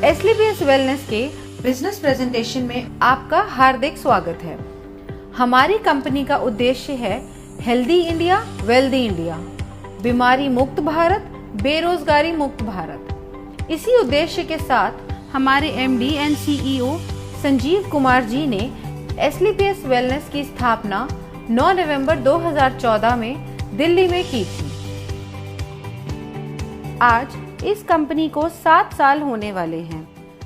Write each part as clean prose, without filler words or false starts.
एसलीपीएस wellness के business presentation में आपका हार्दिक स्वागत है। हमारी कंपनी का उद्देश्य है हेल्दी इंडिया, वेल्दी इंडिया, बीमारी मुक्त भारत, बेरोजगारी मुक्त भारत। इसी उद्देश्य के साथ हमारे MD and CEO Sanjeev Kumar ji ने एसलीपीएस वेलनेस की स्थापना 9 नवंबर 2014 में दिल्ली में की थी। आज इस कंपनी को 7 साल होने वाले हैं।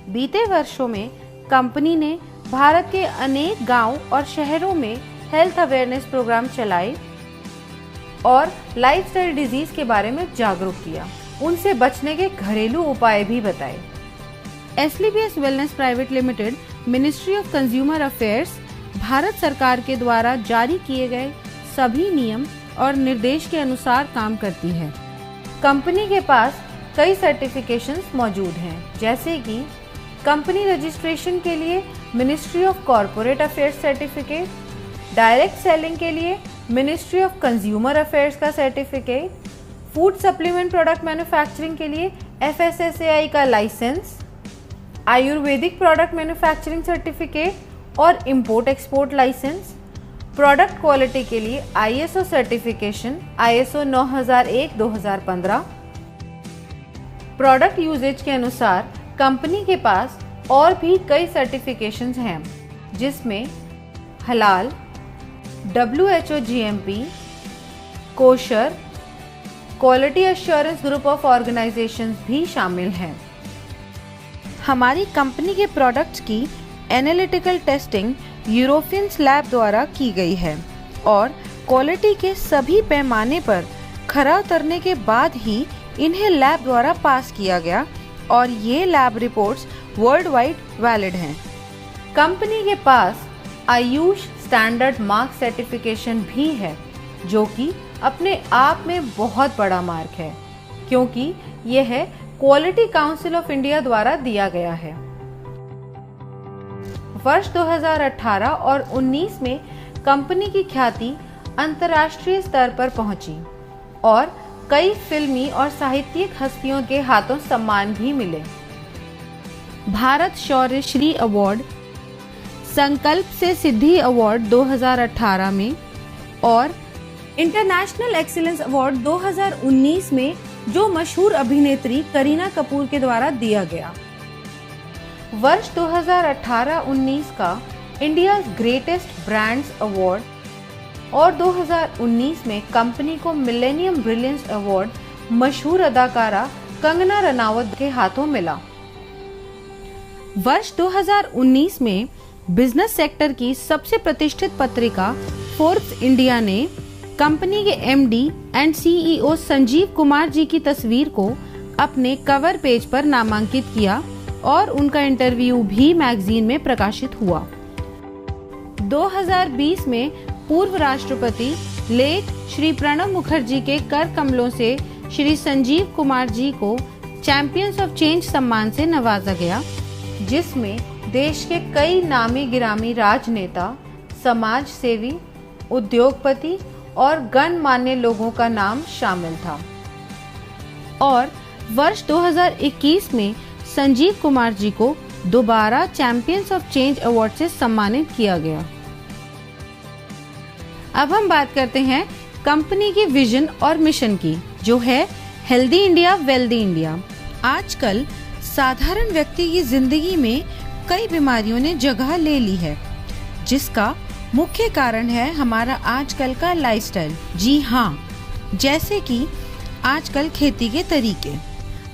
बीते वर्षों में कंपनी ने भारत के अनेक गांव और शहरों में हेल्थ अवेयरनेस प्रोग्राम चलाए और लाइफस्टाइल डिजीज के बारे में जागरूक किया, उनसे बचने के घरेलू उपाय भी बताए। SLPS Wellness private Limited Ministry of Consumer Affairs Bharat सरकार के द्वारा जारी किए गए सभी नियम और निर्देश के अनुसार काम करती है। कंपनी के पास कई सर्टिफिकेशंस मौजूद हैं, जैसे कि कंपनी रजिस्ट्रेशन के लिए Ministry of Corporate Affairs certificate, direct selling के लिए मिनिस्ट्री ऑफ कंज्यूमर अफेयर्स का certificate, food supplement product manufacturing के लिए FSSAI का licence, ayurvedic product manufacturing certificate और import export licence, product quality के लिए ISO certification ISO 9001-2015। Product usage के अनुसार कंपनी के पास और भी कई सर्टिफिकेशंस हैं, जिसमें हलाल, WHO GMP, kosher, quality assurance group of organisations भी शामिल हैं। हमारी कंपनी के प्रोडक्ट्स की एनालिटिकल टेस्टिंग यूरोपियन लैब द्वारा की गई है और क्वालिटी के सभी पैमाने पर खरा उतरने के बाद ही इन्हें लैब द्वारा पास किया गया और ये lab reports world wide valid हैं। कंपनी के पास आयुष स्टैंडर्ड मार्क सर्टिफिकेशन भी है, जो कि अपने आप में बहुत बड़ा मार्क है, क्योंकि यह क्वालिटी काउंसिल ऑफ इंडिया द्वारा दिया गया है। वर्ष 2018 और 19 में कंपनी की ख्याति अंतर्राष्ट्रीय स्तर पर पहुंची और कई फिल्मी और साहित्यिक हस्तियों के हाथों सम्मान भी मिले। भारत शौर्य श्री अवार्ड, संकल्प से सिद्धि अवार्ड 2018 में और इंटरनेशनल एक्सीलेंस अवार्ड 2019 में जो मशहूर अभिनेत्री करीना कपूर के द्वारा दिया गया। वर्ष 2018-19 का इंडिया ग्रेटेस्ट ब्रांड्स अवार्ड और 2019 में कंपनी को मिलेनियम ब्रिलियंस अवार्ड मशहूर अदाकारा कंगना रनावत के हाथों मिला। वर्ष 2019 में बिजनेस सेक्टर की सबसे प्रतिष्ठित पत्रिका फोर्ब्स इंडिया ने कंपनी के MD एंड CEO संजीव कुमार जी की तस्वीर को अपने कवर पेज पर नामांकित किया और उनका इंटरव्यू भी मैगजीन में प्रकाशित हुआ। 2020 में पूर्व राष्ट्रपति लेट श्री प्रणब मुखर्जी के कर कमलों से श्री संजीव कुमार जी को चैंपियंस ऑफ चेंज सम्मान से नवाजा गया, जिसमें देश के कई नामी गिरामी राजनेता, समाज सेवी, उद्योगपति और गणमान्य लोगों का नाम शामिल था। और वर्ष 2021 में संजीव कुमार जी को दोबारा चैंपियंस ऑफ चेंज अवार्ड से सम्मानित किया गया। अब हम बात करते हैं कंपनी की विजन और मिशन की, जो है हेल्दी इंडिया, वेल्दी इंडिया। आजकल साधारण व्यक्ति की जिंदगी में कई बीमारियों ने जगह ले ली है, जिसका मुख्य कारण है हमारा आजकल का लाइफस्टाइल। जी हाँ, जैसे कि आजकल खेती के तरीके,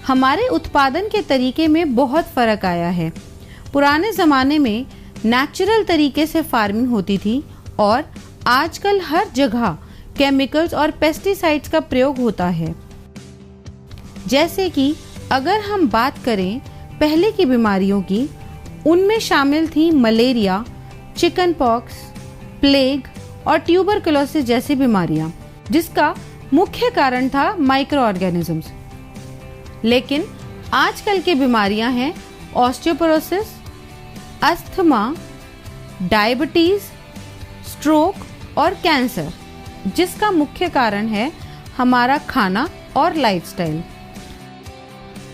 हमारे उत्पादन के तरीके में बहुत फर्क आया है। पुराने जमाने में नेचुरल तरीके से फार्मिंग होती थी और आजकल हर जगह केमिकल्स और पेस्टिसाइड्स का प्रयोग होता है। जैसे कि अगर हम बात करें पहले की बीमारियों की, उनमें शामिल थी मलेरिया, चिकन पॉक्स, प्लेग और ट्यूबरकुलोसिस जैसी बीमारियां, जिसका मुख्य कारण था माइक्रो ऑर्गेनिजम्स। लेकिन आजकल की बीमारियां हैं ऑस्टियोपोरोसिस, अस्थमा, डायबिटीज, स्ट्रोक और कैंसर, जिसका मुख्य कारण है हमारा खाना और लाइफस्टाइल।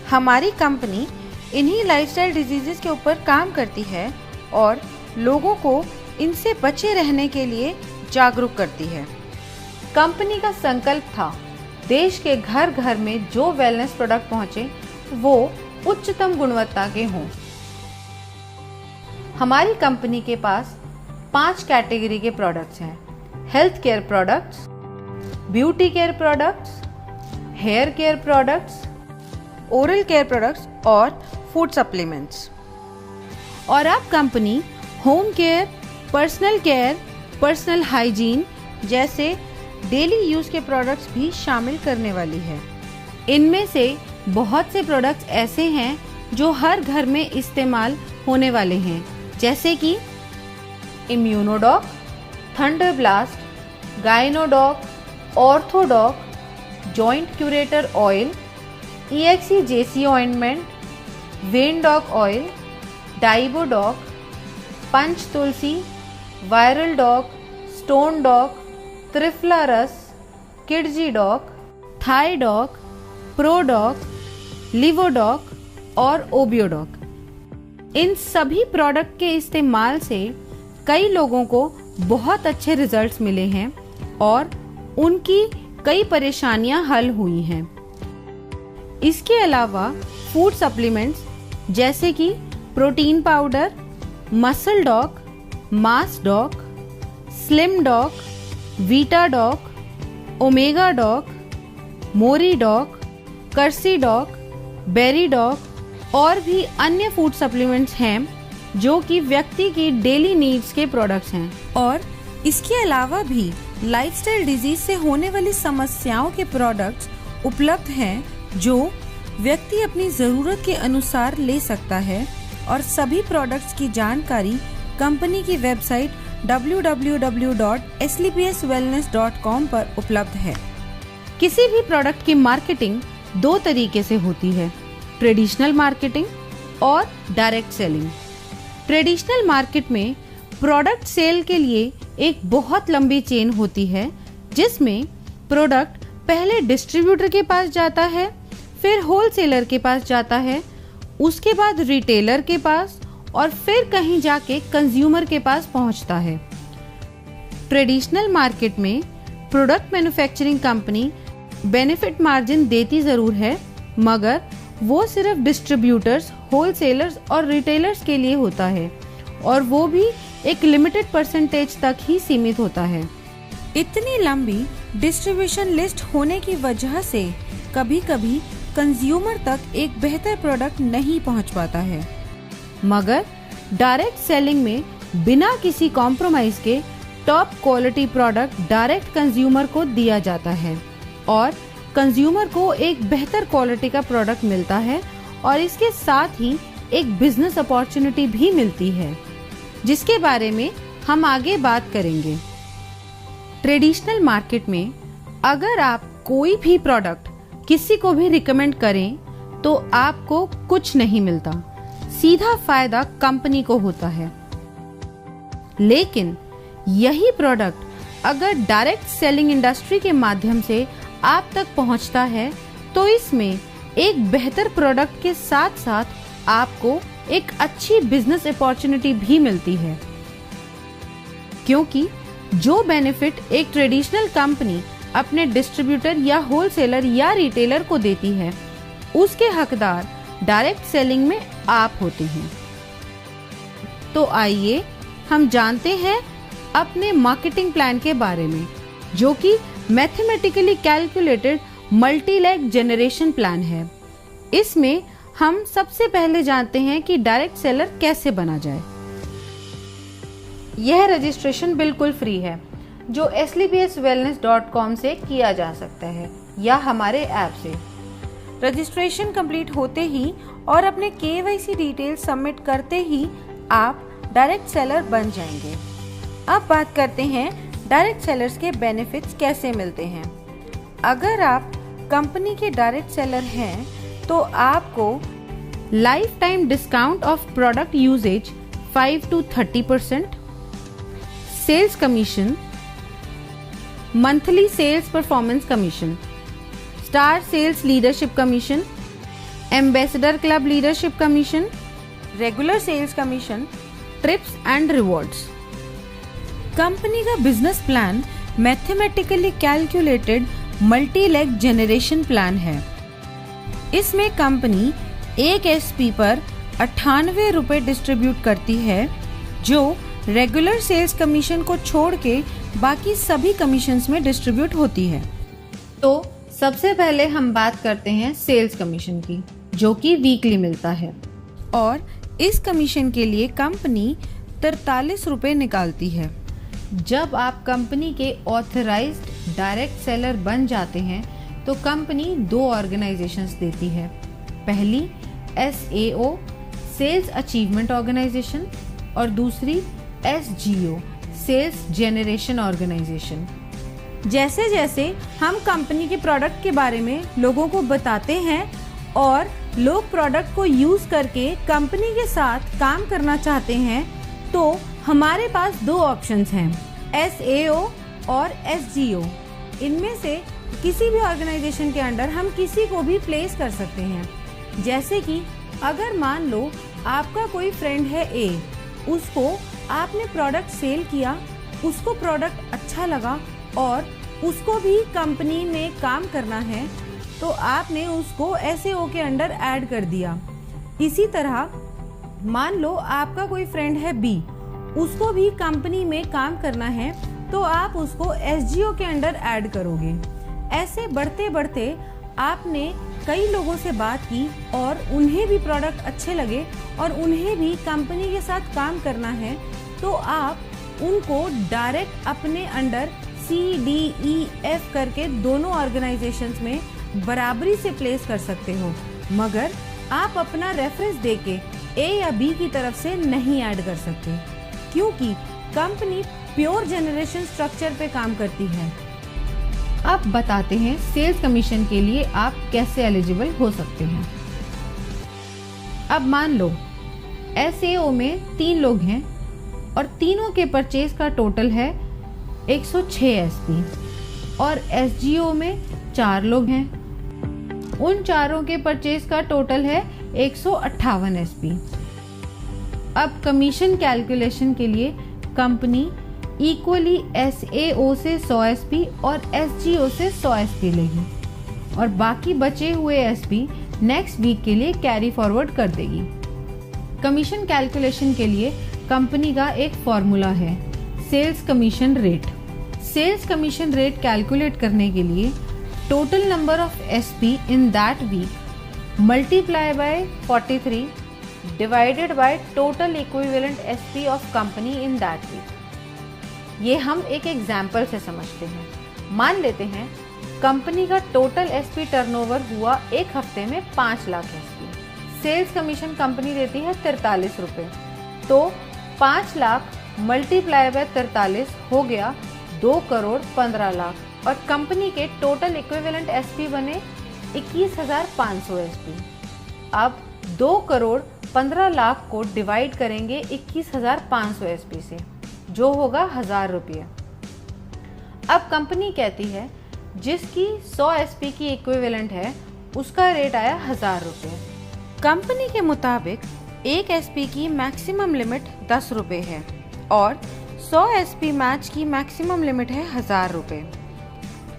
हमारी कंपनी इन्हीं लाइफस्टाइल डिजीजेस के ऊपर काम करती है और लोगों को इनसे बचे रहने के लिए जागरूक करती है। कंपनी का संकल्प था देश के घर घर में जो वेलनेस प्रोडक्ट पहुंचे वो उच्चतम गुणवत्ता के हों। हमारी कंपनी के पास 5 कैटेगरी के प्रोडक्ट्स हैं: health care products, beauty care products, hair care products, oral care products और फूड सप्लीमेंट्स। और अब company home care, personal care, personal hygiene जैसे डेली यूज के प्रोडक्ट्स भी शामिल करने वाली है। इनमें से बहुत से प्रोडक्ट्स ऐसे हैं जो हर घर में इस्तेमाल होने वाले हैं, जैसे कि Immunodoc, Thunder Blast, Gynodoc, Orthodoc, Joint Curator oil, EXE-JC ointment, Vendoc oil, Diabodoc, Panch Tulsi, viral doc, stone doc, Triphala Ras, Kidzee doc, Thai doc, Prodoc, Livodoc और ओबियोडॉक। इन सभी प्रोडक्ट के इस्तेमाल से कई लोगों को बहुत अच्छे रिजल्ट्स मिले हैं और उनकी कई परेशानियां हल हुई हैं। इसके अलावा फूड सप्लीमेंट्स जैसे कि protein powder, muscle doc, mass doc, slim doc, vita doc, omega doc, Mori doc, Kursi doc, berry doc और भी अन्य फूड सप्लीमेंट्स हैं जो कि व्यक्ति की डेली नीड्स के प्रोडक्ट्स हैं। और इसके अलावा भी लाइफस्टाइल डिजीज से होने वाली समस्याओं के प्रोडक्ट्स उपलब्ध हैं जो व्यक्ति अपनी ज़रूरत के अनुसार ले सकता है। और सभी प्रोडक्ट्स की जानकारी कंपनी की वेबसाइट www.slpswellness.com पर उपलब्ध है। किसी भी प्रोडक्ट की मार्केटिंग 2 तरीके से होती है: ट्रेडिशनल मार्केटिंग और डायरेक्ट सेलिंग। ट्रेडिशनल मार्केट में प्रोडक्ट सेल के लिए एक बहुत लंबी चेन होती है, जिसमें प्रोडक्ट पहले डिस्ट्रीब्यूटर के पास जाता है, फिर होलसेलर के पास जाता है, उसके बाद रिटेलर के पास और फिर कहीं जाके कंज्यूमर के पास पहुंचता है। ट्रेडिशनल मार्केट में product manufacturing company benefit margin देती ज़रूर है, मगर वो सिर्फ डिस्ट्रीब्यूटर्स, होलसेलर्स और रिटेलर्स के लिए होता है और वो भी एक लिमिटेड परसेंटेज तक ही सीमित होता है। इतनी लंबी डिस्ट्रीब्यूशन लिस्ट होने की वजह से कभी कभी कंज्यूमर तक एक बेहतर प्रोडक्ट नहीं पहुंच पाता है। मगर डायरेक्ट सेलिंग में बिना किसी कॉम्प्रोमाइज के top quality product direct consumer को दिया जाता है और कंज्यूमर को एक बेहतर क्वालिटी का प्रोडक्ट मिलता है और इसके साथ ही एक बिजनेस अपॉर्चुनिटी भी मिलती है, जिसके बारे में हम आगे बात करेंगे। ट्रेडिशनल मार्केट में अगर आप कोई भी प्रोडक्ट किसी को भी रिकमेंड करें तो आपको कुछ नहीं मिलता, सीधा फायदा कंपनी को होता है। लेकिन यही प्रोडक्ट अगर डायरेक्ट सेलिंग इंडस्ट्री के माध्यम से आप तक पहुंचता है तो इसमें एक बेहतर प्रोडक्ट के साथ साथ आपको एक अच्छी बिजनेस अपॉर्चुनिटी भी मिलती है, क्योंकि जो बेनिफिट एक ट्रेडिशनल कंपनी अपने डिस्ट्रीब्यूटर या होलसेलर या रिटेलर को देती है, उसके हकदार डायरेक्ट सेलिंग में आप होते हैं। तो आइए हम जानते हैं अपने मार्केटिंग प्लान के बारे में, जो कि mathematically calculated multi leg generation plan है। इसमें हम सबसे पहले जानते हैं कि डायरेक्ट सेलर कैसे बना जाए। यह रजिस्ट्रेशन बिल्कुल फ्री है, जो slpswellness.com से किया जा सकता है या हमारे ऐप से। रजिस्ट्रेशन कंप्लीट होते ही और अपने KYC डिटेल सबमिट करते ही आप डायरेक्ट सेलर बन जाएंगे। अब बात करते हैं डायरेक्ट सेलर्स के बेनिफिट्स कैसे मिलते हैं। अगर आप कंपनी के डायरेक्ट सेलर हैं तो आपको lifetime discount of product usage 5 to 30%, sales commission, monthly sales performance commission, star sales leadership commission, ambassador club leadership commission, regular sales commission, trips and rewards. Company का business plan mathematically calculated multi leg generation plan है। इसमें company एक SP पर 98 रुपए distribute करती है, जो regular sales commission को छोड़ के बाकी सभी कमीशंस में डिस्ट्रीब्यूट होती है। तो सबसे पहले हम बात करते हैं सेल्स कमीशन की, जो कि वीकली मिलता है, और इस कमीशन के लिए कंपनी 43 रुपए निकालती है। जब आप कंपनी के ऑथराइज्ड डायरेक्ट सेलर बन जाते हैं तो कंपनी 2 ऑर्गेनाइजेशंस देती है। पहली SAO सेल्स अचीवमेंट ऑर्गेनाइजेशन और दूसरी SGO सेल्स जेनरेशन ऑर्गेनाइजेशन। जैसे जैसे हम कंपनी के प्रोडक्ट के बारे में लोगों को बताते हैं और लोग प्रोडक्ट को यूज़ करके कंपनी के साथ काम करना चाहते हैं, तो हमारे पास 2 ऑप्शंस हैं, SAO और SGO। इनमें से किसी भी ऑर्गेनाइजेशन के अंडर हम किसी को भी प्लेस कर सकते हैं। जैसे कि अगर मान लो आपका कोई फ्रेंड है A, उसको आपने प्रोडक्ट सेल किया, उसको प्रोडक्ट अच्छा लगा और उसको भी कंपनी में काम करना है, तो आपने उसको SAO के अंडर ऐड कर दिया। इसी तरह मान लो आपका कोई फ्रेंड है B, उसको भी कंपनी में काम करना है, तो आप उसको SGO के अंडर ऐड करोगे। ऐसे बढ़ते बढ़ते आपने कई लोगों से बात की और उन्हें भी प्रोडक्ट अच्छे लगे और उन्हें भी कंपनी के साथ काम करना है, तो आप उनको डायरेक्ट अपने अंडर CDEF करके दोनों ऑर्गेनाइजेशंस में बराबरी से प्लेस कर सकते हो, मगर आप अपना रेफरेंस देके A या B की तरफ से नहीं ऐड कर सकते, क्योंकि कंपनी प्योर जनरेशन स्ट्रक्चर पे काम करती है। अब बताते हैं सेल्स कमीशन के लिए आप कैसे एलिजिबल हो सकते हैं। अब मान लो SAO में 3 लोग हैं और तीनों के परचेज का टोटल है 106 SP, और SGO में 4 लोग हैं, उन चारों के परचेज का टोटल है 158 SP। अब कमीशन कैलकुलेशन के लिए कंपनी इक्वली SAO से 100 SP और SGO से 100 SP लेगी और बाकी बचे हुए SP नेक्स्ट वीक के लिए कैरी फॉरवर्ड कर देगी। कमीशन कैलकुलेशन के लिए कंपनी का एक फॉर्मूला है, sales commission rate. Sales commission rate calculate करने के लिए total number of SP in that week multiply by 43 divided by total equivalent SP of company in that week. ये हम एक एग्जाम्पल से समझते हैं। मान लेते हैं कंपनी का टोटल SP टर्नओवर हुआ एक हफ्ते में 5 lakh SP। Sales commission company देती है 43 रुपये, तो 5 लाख मल्टीप्लाई बाय 43 हो गया 2 करोड़ 15 लाख और कंपनी के टोटल इक्विवेलेंट SP बने 21,500 SP। अब 2 करोड़ 15 लाख को डिवाइड करेंगे 21,500 SP से, जो होगा 1000 रुपये। अब कंपनी कहती है जिसकी 100 SP की इक्विवेलेंट है उसका रेट आया 1000 रुपये। कंपनी के मुताबिक एक SP की मैक्सिमम लिमिट 10 रुपये है और 100 SP मैच की मैक्सिमम लिमिट है 1000 रुपये।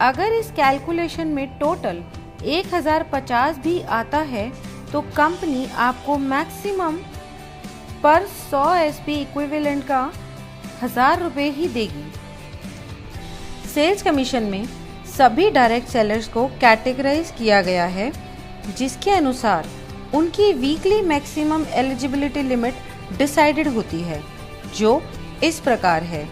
अगर इस कैलकुलेशन में टोटल 1050 भी आता है तो कंपनी आपको मैक्सिमम पर 100 SP इक्विवेलेंट का 1000 रुपये ही देगी। सेल्स कमीशन में सभी डायरेक्ट सेलर्स को कैटेगराइज किया गया है, जिसके अनुसार उनकी weekly maximum eligibility limit decided होती है, जो इस प्रकार है।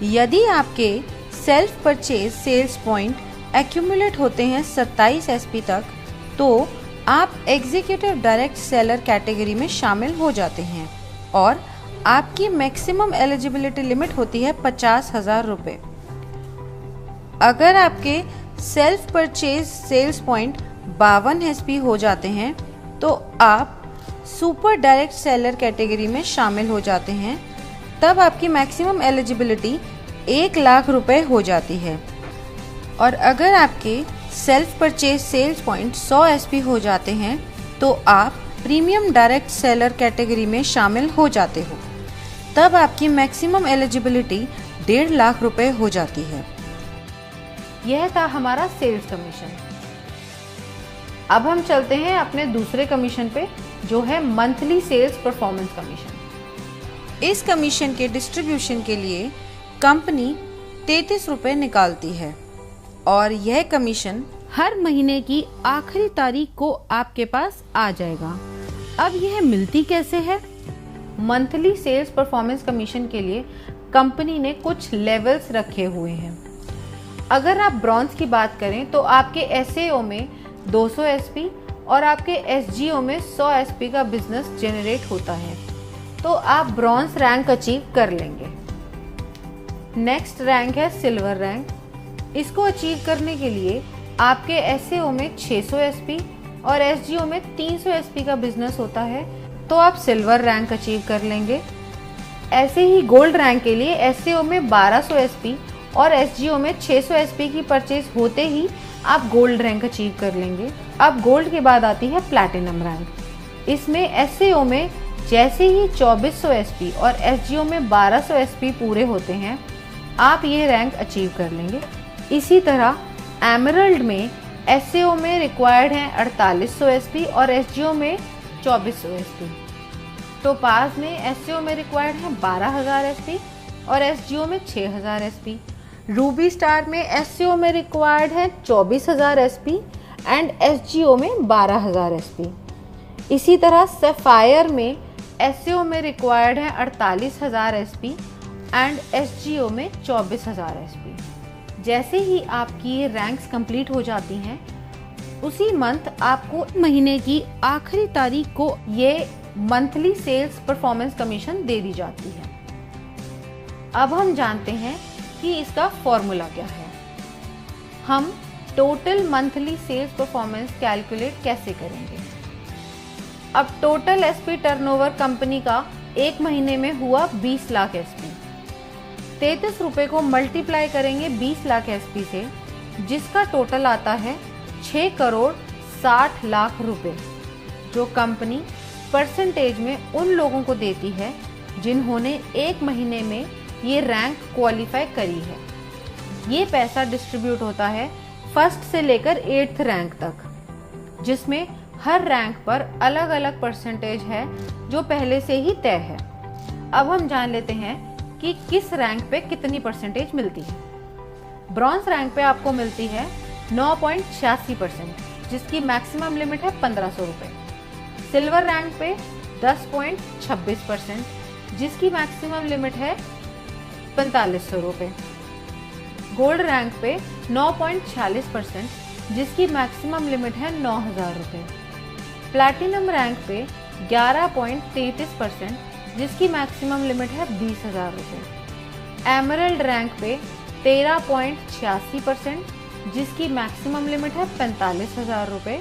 यदि आपके self purchase sales point accumulate होते हैं 27 SP तक, तो आप एग्जीक्यूटिव डायरेक्ट सेलर कैटेगरी में शामिल हो जाते हैं और आपकी मैक्सिमम एलिजिबिलिटी लिमिट होती है 50,000 रुपये। अगर आपके self purchase sales point 52 SP हो जाते हैं तो आप सुपर डायरेक्ट सेलर कैटेगरी में शामिल हो जाते हैं, तब आपकी मैक्सिमम एलिजिबिलिटी 1 लाख रुपए हो जाती है। और अगर आपके self purchase sales point 100 SP हो जाते हैं तो तो आप प्रीमियम डायरेक्ट सेलर कैटेगरी में शामिल हो जाते हो। तब आपकी मैक्सिमम एलिजिबिलिटी 1.5 लाख रुपए हो जाती है। यह था हमारा सेल्स कमीशन। अब हम चलते हैं अपने दूसरे कमीशन पे, जो है मंथली सेल्स परफॉर्मेंस कमीशन। इस कमीशन के डिस्ट्रीब्यूशन के लिए कंपनी 33 रुपए निकालती है और यह कमीशन हर महीने की आखिरी तारीख को आपके पास आ जाएगा। अब यह मिलती कैसे है? मंथली सेल्स परफॉर्मेंस कमीशन के लिए कंपनी ने कुछ लेवल्स रखे हुए हैं। अगर आप ब्रॉन्ज की बात करें तो आपके एसएओ में 200 एसपी और आपके एसजीओ में 100 एसपी का बिजनेस जनरेट होता है, तो आप ब्रॉन्ज रैंक अचीव कर लेंगे। नेक्स्ट रैंक है सिल्वर रैंक। इसको अचीव करने के लिए आपके एसएओ में 600 एसपी और एसजीओ में 300 एसपी का बिजनेस होता है, तो आप सिल्वर रैंक अचीव कर लेंगे। ऐसे ही गोल्ड रैंक के लिए एसएओ में 1200 एसपी और एसजीओ में 600 एसपी की परचेज होते ही आप गोल्ड रैंक अचीव कर लेंगे। अब गोल्ड के बाद आती है प्लैटिनम रैंक। इसमें एसएओ में जैसे ही 2400 एसपी और एसजीओ में 1200 एसपी पूरे होते हैं, आप ये रैंक अचीव कर लेंगे। इसी तरह एमरल्ड में एसएओ में रिक्वायर्ड है 4800 एसपी और एसजीओ में 2400 एसपी। टोपाज में एसएओ में रिक्वायर्ड है 12000 एसपी और एसजीओ में 6000 एसपी। रूबी स्टार में एसएओ में रिक्वायर्ड है 24000 एसपी एंड एसजीओ में 12000 एसपी। इसी तरह सफायर में एसएओ में रिक्वायर्ड है 48000 एसपी एंड एसजीओ में 24000 एसपी। जैसे ही आपकी ये रैंक्स कंप्लीट हो जाती हैं, उसी मंथ आपको महीने की आखिरी तारीख को ये मंथली सेल्स परफॉर्मेंस कमीशन दे दी जाती है। अब हम जानते हैं कि इसका फॉर्मूला क्या है। हम total monthly sales performance calculate कैसे करेंगे? अब टोटल एसपी टर्नओवर कंपनी का एक महीने में हुआ 20 लाख एसपी। 33 रुपए को मल्टीप्लाई करेंगे 20 लाख एसपी से, जिसका टोटल आता है 6 करोड़ 60 लाख रुपए, जो कंपनी परसेंटेज में उन लोगों को देती है जिन्होंने एक महीने में ये रैंक क्वालिफाई करी है। ये पैसा डिस्ट्रीब्यूट होता है फर्स्ट से लेकर 8th रैंक तक, जिसमें हर रैंक पर अलग अलग परसेंटेज है जो पहले से ही तय है। अब हम जान लेते हैं कि किस रैंक पे कितनी परसेंटेज मिलती है। ब्रॉन्ज रैंक पे आपको मिलती है 9.86%, जिसकी मैक्सिमम लिमिट है 1500 रुपए। सिल्वर रैंक पे 10.26%, जिसकी मैक्सिमम लिमिट है 4500 रुपए। गोल्ड रैंक पे 9.46%, जिसकी मैक्सिमम लिमिट है 9000 रुपए। प्लैटिनम रैंक पे 11.33%, जिसकी मैक्सिमम लिमिट है 20000 रुपए। एमरल्ड रैंक पे 13.86%, जिसकी मैक्सिमम लिमिट है 45000 रुपए।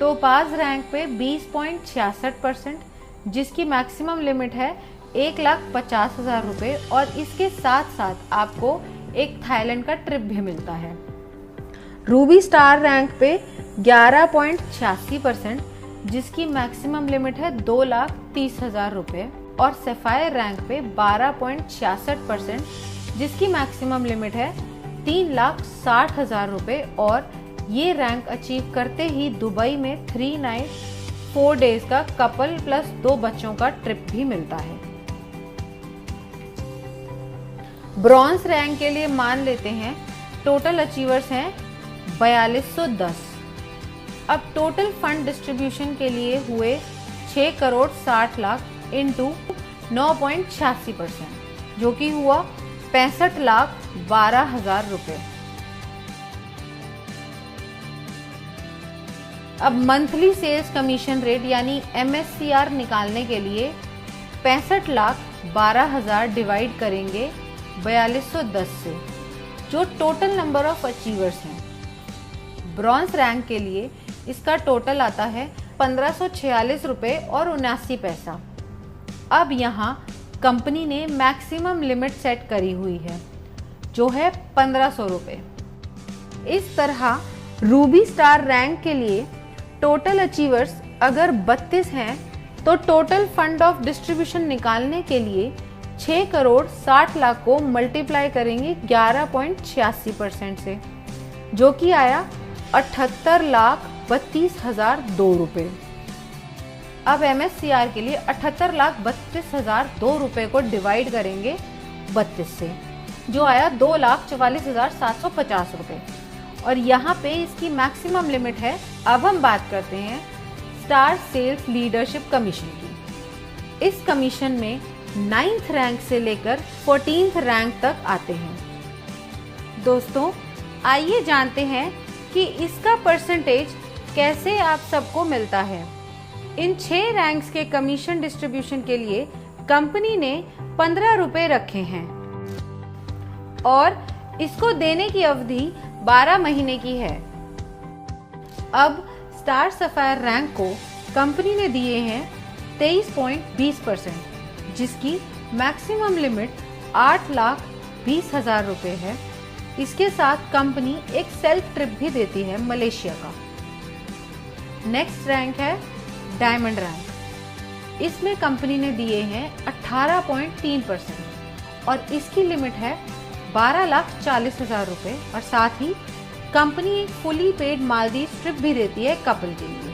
टोपाज रैंक पे 20.66%, जिसकी मैक्सिमम लिमिट है 1,50,000 रुपए और इसके साथ साथ आपको एक थाईलैंड का ट्रिप भी मिलता है। रूबी स्टार रैंक पे 11.86%, जिसकी मैक्सिमम लिमिट है 2,30,000 रुपए और सफायर रैंक पे 12.66%, जिसकी मैक्सिमम लिमिट है 3,60,000 रुपए और ये रैंक अचीव करते ही दुबई में 3 नाइट 4 डेज का कपल प्लस 2 बच्चों का ट्रिप भी मिलता है। ब्रॉन्ज रैंक के लिए मान लेते हैं टोटल अचीवर्स हैं 4210। अब टोटल फंड डिस्ट्रीब्यूशन के लिए हुए 6 करोड़ 60 लाख इंटू 9.86%, जो कि हुआ 65,12,000 रुपए। अब मंथली सेल्स कमीशन रेट यानी MSCR निकालने के लिए 65,12,000 डिवाइड करेंगे 4210 से, जो टोटल नंबर ऑफ अचीवर्स हैं। ब्रॉन्ज रैंक के लिए इसका टोटल आता है 1546 रुपये और 79 पैसा। अब यहाँ कंपनी ने मैक्सिमम लिमिट सेट करी हुई है, जो है 1500 रुपये। इस तरह रूबी स्टार रैंक के लिए टोटल अचीवर्स अगर 32 हैं तो टोटल फंड ऑफ डिस्ट्रीब्यूशन निकालने के लिए 6 करोड़ 60 लाख को मल्टीप्लाई करेंगे 11.86% से, जो कि आया 78,32,002 रुपये। अब MSCR के लिए 78,32,002 रुपये को डिवाइड करेंगे 32 से, जो आया 2,44,750 रुपये। और यहाँ पे इसकी मैक्सिमम लिमिट है। अब हम बात करते हैं स्टार सेल्स लीडरशिप कमीशन की। इस कमीशन में 9th रैंक से लेकर 14th रैंक तक आते हैं। दोस्तों, आइए जानते हैं कि इसका परसेंटेज कैसे आप सबको मिलता है। इन 6 रैंक्स के कमीशन डिस्ट्रीब्यूशन के लिए कंपनी ने 15 रुपए रखे हैं और इसको देने की अवधि 12 महीने की है। अब स्टार सफायर रैंक को कंपनी ने दिए हैं 23.20%, जिसकी मैक्सिमम लिमिट 8,20,000 रुपये है। इसके साथ कंपनी एक सेल्फ ट्रिप भी देती है मलेशिया का। नेक्स्ट रैंक है डायमंड रैंक। इसमें कंपनी ने दिए हैं 18.3% और इसकी लिमिट है 12,40,000 रुपये। और साथ ही कंपनी एक फुली पेड मालदीव ट्रिप भी देती है कपल के लिए।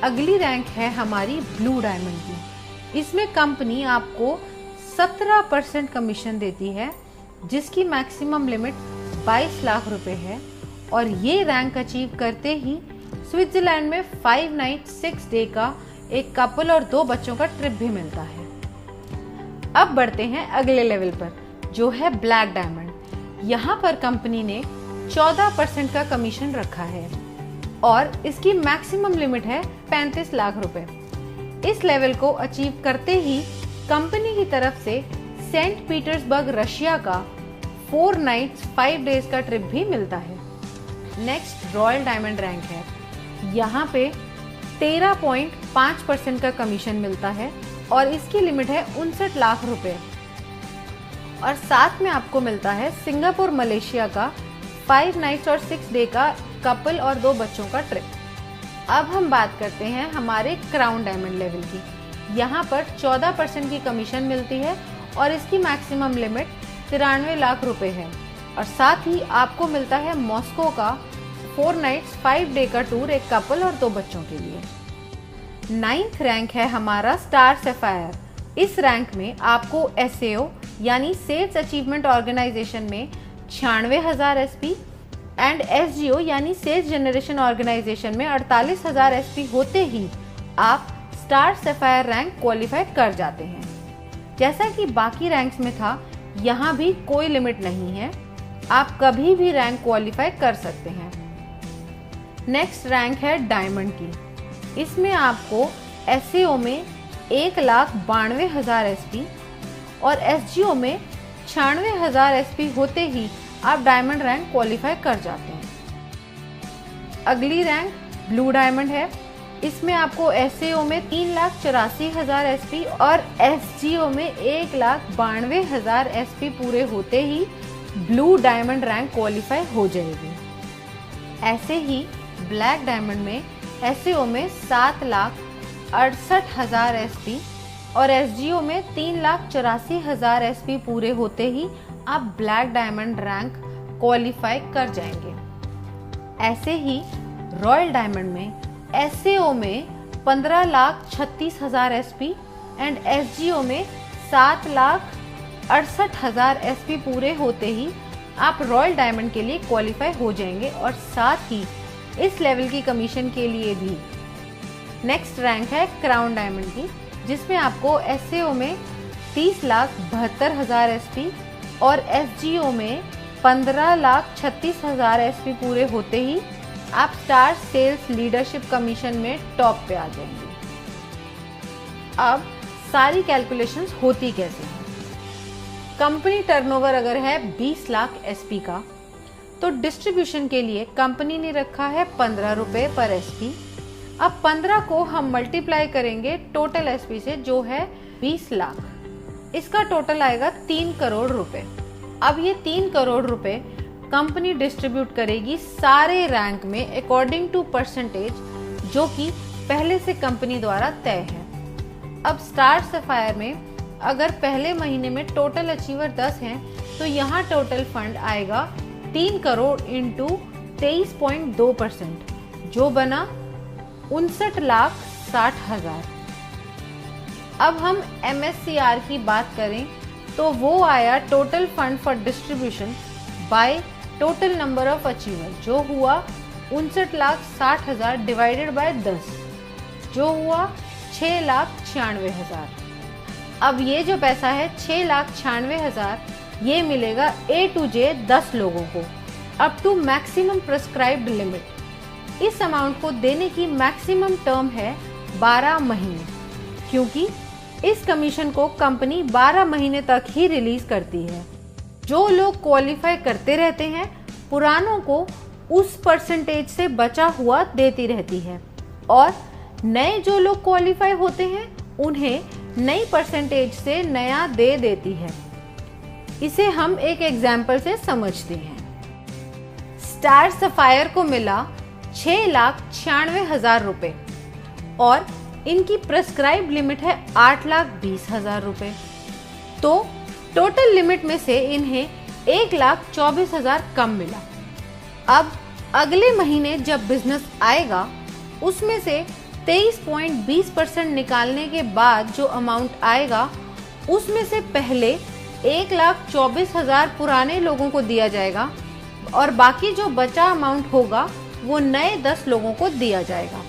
अगली रैंक है हमारी ब्लू डायमंड की। इसमें कंपनी आपको 17% कमीशन देती है, जिसकी मैक्सिमम लिमिट 22 लाख रुपए है। और ये रैंक अचीव करते ही स्विट्जरलैंड में 5 नाइट 6 डे का एक कपल और 2 बच्चों का ट्रिप भी मिलता है। अब बढ़ते हैं अगले लेवल पर, जो है ब्लैक डायमंड। यहाँ पर कंपनी ने 14% का कमीशन रखा है और इसकी मैक्सिमम लिमिट है 35 लाख रुपए। इस लेवल को अचीव करते ही कंपनी की तरफ से सेंट पीटर्सबर्ग रशिया का 4 नाइट्स 5 डेज का ट्रिप भी मिलता है। नेक्स्ट रॉयल डायमंड रैंक है। यहाँ पे 13.5% का कमीशन मिलता है और इसकी लिमिट है 59 लाख रुपए। और साथ में आपको मिलता है सिंगापुर मलेशिया का 5 नाइट्स और 6 डे का कपल और 2 बच्चों का ट्रिप। अब हम बात करते हैं हमारे क्राउन डायमंड लेवल की। यहाँ पर 14% की कमीशन मिलती है और इसकी मैक्सिमम लिमिट 93 लाख रुपए है। और साथ ही आपको मिलता है मॉस्को का 4 नाइट्स 5 डे का टूर एक कपल और 2 बच्चों के लिए। 9th रैंक है हमारा स्टार सफायर। इस रैंक में आपको SAO यानी सेल्स अचीवमेंट ऑर्गेनाइजेशन में 96,000 SP एंड SGO यानी सेल्स जनरेशन ऑर्गेनाइजेशन में 48,000 SP होते ही आप स्टार सफायर रैंक क्वालिफाई कर जाते हैं। जैसा कि बाकी रैंक्स में था, यहाँ भी कोई लिमिट नहीं है, आप कभी भी रैंक क्वालिफाई कर सकते हैं। नेक्स्ट रैंक है डायमंड की। इसमें आपको SAO में 1,92,000 SP और SGO में 96,000 SP होते ही आप डायमंड रैंक क्वालिफाई कर जाते हैं। अगली रैंक ब्लू डायमंड है। इसमें आपको SAO में 3,84,000 SP और SGO में 1,92,000 SP पूरे होते ही ब्लू डायमंड रैंक क्वालिफाई हो जाएगी। ऐसे ही ब्लैक डायमंड में SAO में 7,68,000 SP और SGO में 3,84,000 SP पूरे होते ही आप ब्लैक डायमंड रैंक क्वालिफाई कर जाएंगे। ऐसे ही रॉयल डायमंड में SAO में 15,36,000 SP एंड SGO में 7,68,000 SP पूरे होते ही आप रॉयल डायमंड के लिए क्वालिफाई हो जाएंगे और साथ ही इस लेवल की कमीशन के लिए भी। नेक्स्ट रैंक है क्राउन डायमंड की, जिसमें आपको SAO में 30,72,000 SP और SGO में 15,36,000 SP पूरे होते ही आप स्टार सेल्स लीडरशिप कमीशन में टॉप पे आ जाएंगे। अब सारी कैलकुलेशंस होती कैसे हैं। कंपनी टर्नओवर अगर है 20 लाख SP का, तो डिस्ट्रीब्यूशन के लिए कंपनी ने रखा है 15 रुपए पर SP। अब 15 को हम मल्टीप्लाई करेंगे टोटल SP से, जो है 20 लाख। इसका टोटल आएगा 3 करोड़ रुपए। अब ये 3 करोड़ रुपए कंपनी डिस्ट्रीब्यूट करेगी सारे रैंक में अकॉर्डिंग टू परसेंटेज, जो कि पहले से कंपनी द्वारा तय है। अब स्टार सफायर में अगर पहले महीने में टोटल अचीवर 10 हैं तो यहाँ टोटल फंड आएगा 3 करोड़ इंटू 23.2%, जो बना 59,60,000। अब हम MSCR की बात करें तो वो आया total fund for distribution by total number of achiever, जो हुआ 59,60,000 डिवाइडेड बाय 10, जो हुआ 6,96,000। अब ये जो पैसा है 6,96,000 ये मिलेगा A to J 10 लोगों को up to maximum prescribed limit. इस अमाउंट को देने की मैक्सिमम टर्म है 12 महीने, क्योंकि इस कमीशन को कंपनी 12 महीने तक ही रिलीज करती है। जो लोग क्वालिफाई करते रहते हैं पुरानों को उस परसेंटेज से बचा हुआ देती रहती है, और नए जो लोग क्वालिफाई होते हैं उन्हें नई परसेंटेज से नया दे देती है। इसे हम एक एग्जाम्पल से समझते हैं। स्टार सफायर को मिला 6,96,000 रुपए और इनकी प्रेस्क्राइब लिमिट है 8,20,000 रुपए, तो टोटल लिमिट में से इन्हें 1,24,000 कम मिला। अब अगले महीने जब बिजनेस आएगा उसमें से 23.20% निकालने के बाद जो अमाउंट आएगा उसमें से पहले 1,24,000 पुराने लोगों को दिया जाएगा और बाकी जो बचा अमाउंट होगा वो नए 10 लोगों को दिया जाएगा।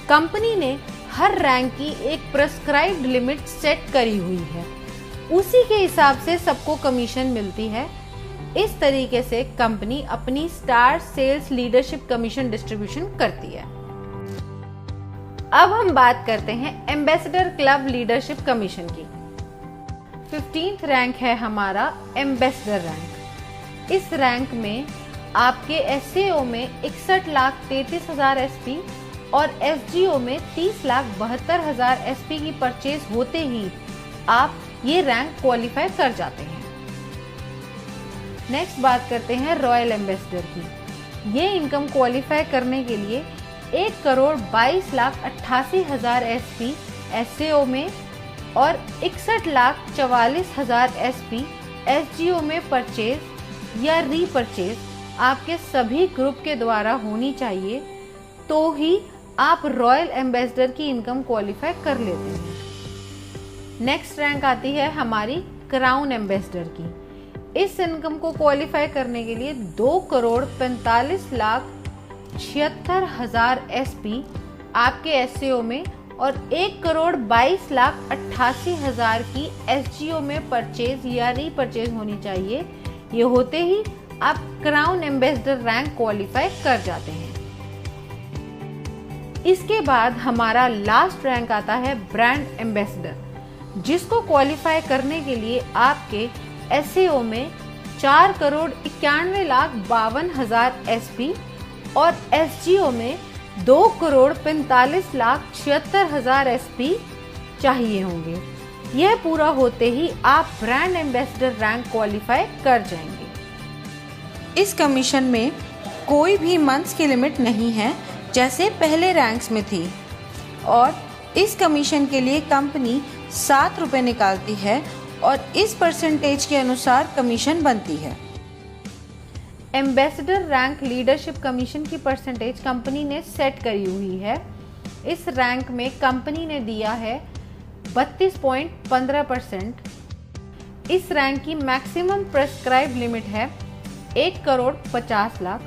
कंपनी ने हर रैंक की एक प्रेस्क्राइब्ड लिमिट सेट करी हुई है, उसी के हिसाब से सबको कमीशन मिलती है। इस तरीके से कंपनी अपनी star sales leadership commission distribution करती है। अब हम बात करते हैं एम्बेसडर क्लब लीडरशिप कमीशन की। 15th रैंक है हमारा एम्बेसडर रैंक। इस रैंक में आपके SAO में 61,33,000 SP और SGO में 30,72,000 SP की परचेज होते ही आप ये रैंक क्वालिफाई कर जाते हैं। नेक्स्ट बात करते हैं रॉयल एम्बेसडर की। ये इनकम क्वालिफाई करने के लिए 1,22,88,000 SP SAO में और 61,44,000 SP SGO में परचेज या रीपरचेज आपके सभी ग्रुप के द्वारा होनी चाहिए, तो ही आप रॉयल एम्बेसडर की इनकम क्वालिफाई कर लेते हैं। नेक्स्ट रैंक आती है हमारी क्राउन एम्बेसडर की। इस इनकम को क्वालिफाई करने के लिए 2,45,76,000 SP आपके SAO में और 1,22,88,000 की SGO में परचेज या रीपरचेज होनी चाहिए। ये होते ही आप क्राउन एम्बेसडर रैंक क्वालिफाई कर जाते हैं। इसके बाद हमारा लास्ट रैंक आता है ब्रांड एम्बेसडर, जिसको क्वालिफाई करने के लिए आपके SAO में 4,91,52,000 SP और SGO में 2,45,76,000 SP चाहिए होंगे। यह पूरा होते ही आप ब्रांड एम्बेसडर रैंक क्वालिफाई कर जाएंगे। इस कमीशन में कोई भी मंथ्स की लिमिट नहीं है जैसे पहले रैंक्स में थी, और इस कमीशन के लिए कंपनी 7 रुपये निकालती है और इस परसेंटेज के अनुसार कमीशन बनती है। एम्बेसडर रैंक लीडरशिप कमीशन की परसेंटेज कंपनी ने सेट करी हुई है। इस रैंक में कंपनी ने दिया है 32.15%। इस रैंक की मैक्सिमम प्रेस्क्राइब लिमिट है 1,50,00,000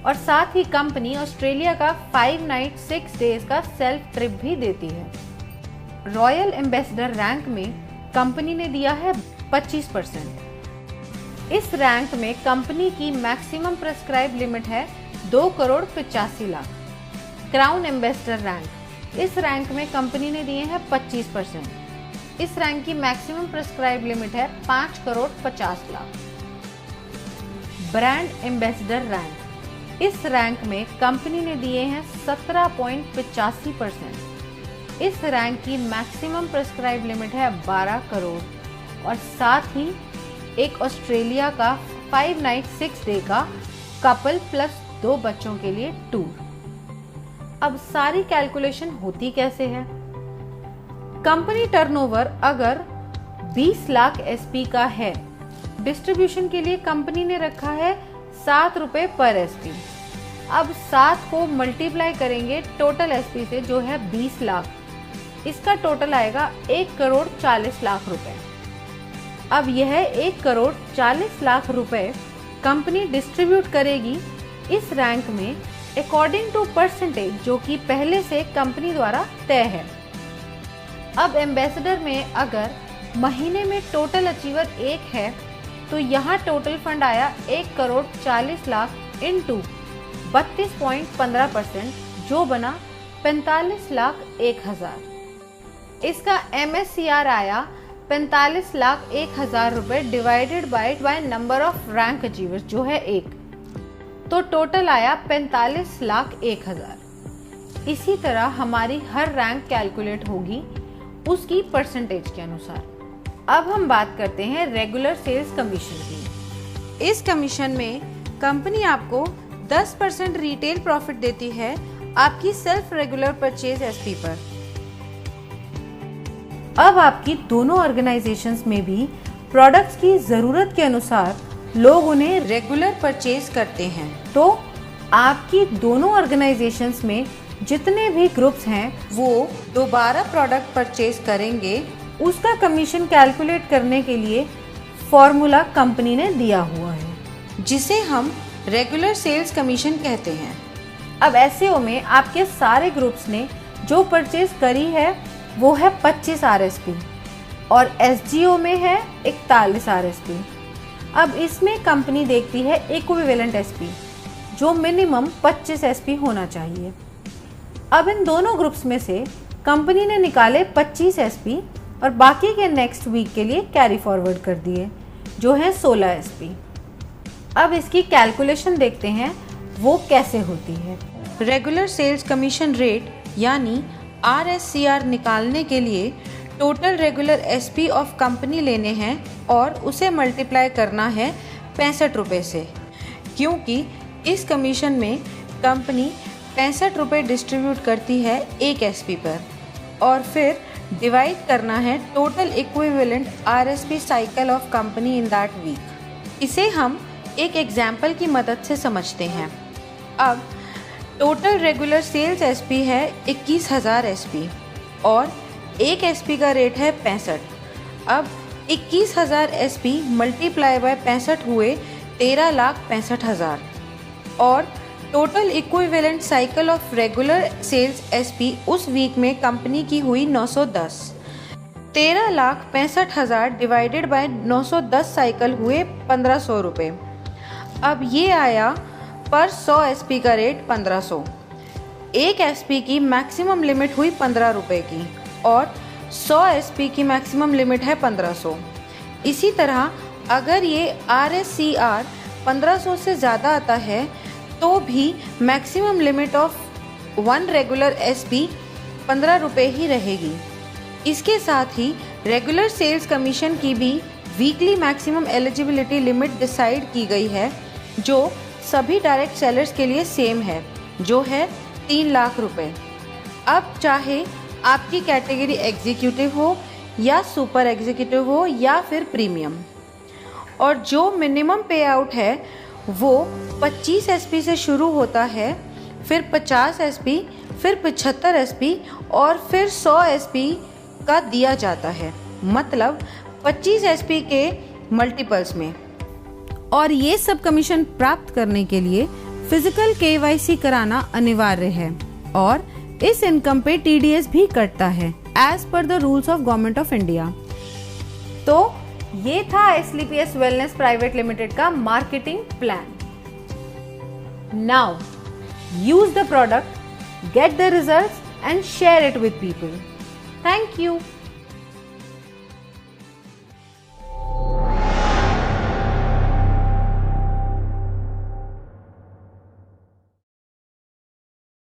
और साथ ही कंपनी ऑस्ट्रेलिया का 5 नाइट 6 डेज का सेल्फ ट्रिप भी देती है। रॉयल एम्बेसडर रैंक में कंपनी ने दिया है 25%। इस रैंक में कंपनी की मैक्सिमम प्रेस्क्राइब लिमिट है 2,85,00,000। क्राउन एम्बेसडर रैंक, इस रैंक में कंपनी ने दिए हैं 25%। इस रैंक की मैक्सिमम प्रेस्क्राइब लिमिट है 5,50,00,000। ब्रांड एम्बेसडर रैंक, इस रैंक में कंपनी ने दिए हैं 17.85%। इस रैंक की मैक्सिमम प्रेस्क्राइब लिमिट है 12 करोड़ और साथ ही एक ऑस्ट्रेलिया का 5 नाइट 6 डे का कपल प्लस 2 बच्चों के लिए टूर। अब सारी कैलकुलेशन होती कैसे है? कंपनी टर्नओवर अगर 20 लाख एसपी का है, डिस्ट्रीब्यूशन के लिए कंपनी ने रखा है 7 रुपए पर एसपी। अब 7 को मल्टीप्लाई करेंगे टोटल एसपी से जो है 20 लाख, इसका टोटल आएगा 1 करोड़ 40 लाख रुपए। अब यह 1 करोड़ 40 लाख रुपए कंपनी डिस्ट्रीब्यूट करेगी इस रैंक में अकॉर्डिंग टू परसेंटेज जो कि पहले से कंपनी द्वारा तय है। अब एम्बेसडर में अगर महीने में टोटल अचीवर 1 है तो यहाँ टोटल फंड आया 1 करोड़ 40 लाख इंटू 32.15% जो बना 45 लाख 1,000। इसका MSCR आया 45 लाख 1,000 रुपए divided by number of rank achievers जो है 1, तो टोटल आया 45 लाख 1,000। इसी तरह हमारी हर रैंक कैलकुलेट होगी उसकी परसेंटेज के अनुसार। अब हम बात करते हैं रेगुलर सेल्स कमीशन की। इस कमीशन में कंपनी आपको 10% रिटेल प्रॉफिट देती है आपकी सेल्फ रेगुलर परचेज एसपी पर। अब आपकी दोनों ऑर्गेनाइजेशंस में भी प्रोडक्ट्स की जरूरत के अनुसार लोग उन्हें रेगुलर परचेज करते हैं, तो आपकी दोनों ऑर्गेनाइजेशंस में जितने भी ग्रुप्स हैं वो दोबारा प्रोडक्ट परचेज करेंगे, उसका कमीशन कैलकुलेट करने के लिए फॉर्मूला कंपनी ने दिया हुआ है जिसे हम रेगुलर सेल्स कमीशन कहते हैं। अब एसईओ में आपके सारे ग्रुप्स ने जो परचेज करी है वो है 25 आरएसपी और एसजीओ में है 41 आरएसपी। अब इसमें कंपनी देखती है इक्विवेलेंट एसपी जो मिनिमम 25 एसपी होना चाहिए। अब इन दोनों ग्रुप्स में से कंपनी ने निकाले 25 एसपी और बाकी के नेक्स्ट वीक के लिए कैरी फॉरवर्ड कर दिए जो है 16 एसपी। अब इसकी कैलकुलेशन देखते हैं वो कैसे होती है। रेगुलर सेल्स कमीशन रेट यानी RSCR निकालने के लिए total regular SP of company लेने हैं और उसे मल्टीप्लाई करना है 65 रुपये से, क्योंकि इस कमीशन में कंपनी 65 रुपये डिस्ट्रीब्यूट करती है एक एसपी पर और फिर डिवाइड करना है total equivalent RSP cycle of company in that week. इसे हम एक एग्जाम्पल की मदद से समझते हैं। अब टोटल रेगुलर सेल्स एसपी है 21,000 एसपी और एक एसपी का रेट है 65। अब 21,000 एसपी मल्टीप्लाई बाय 65 हुए 13,65,000 और total equivalent cycle of regular sales SP उस वीक में कंपनी की हुई 910। 13,65,000 डिवाइडेड बाय 910 साइकिल हुए 1,500 रुपये। अब ये आया पर 100 एसपी का रेट 1,500। एक एसपी की मैक्सिमम लिमिट हुई 15 रुपये की और 100 एसपी की मैक्सिमम लिमिट है 1,500। इसी तरह अगर ये RSCR 1,500 से ज़्यादा आता है तो भी maximum limit of 1 regular SP 15 रुपये ही रहेगी। इसके साथ ही रेगुलर सेल्स कमीशन की भी weekly maximum eligibility limit decide की गई है जो सभी डायरेक्ट सेलर्स के लिए सेम है जो है 3 लाख रुपए। अब चाहे आपकी कैटेगरी एग्जीक्यूटिव हो या सुपर एग्जीक्यूटिव हो या फिर प्रीमियम, और जो मिनिमम पे आउट है वो 25 एसपी से शुरू होता है, फिर 50 एसपी, फिर 75 एसपी और फिर 100 एसपी का दिया जाता है, मतलब 25 एसपी के मल्टीपल्स में। और ये सब कमीशन प्राप्त करने के लिए फिजिकल KYC कराना अनिवार्य है और इस इनकम पे TDS भी कटता है as per the rules of government of India. तो ये था SLPS वेलनेस प्राइवेट लिमिटेड का marketing plan. Now use the product, get the results and share it with people. Thank you.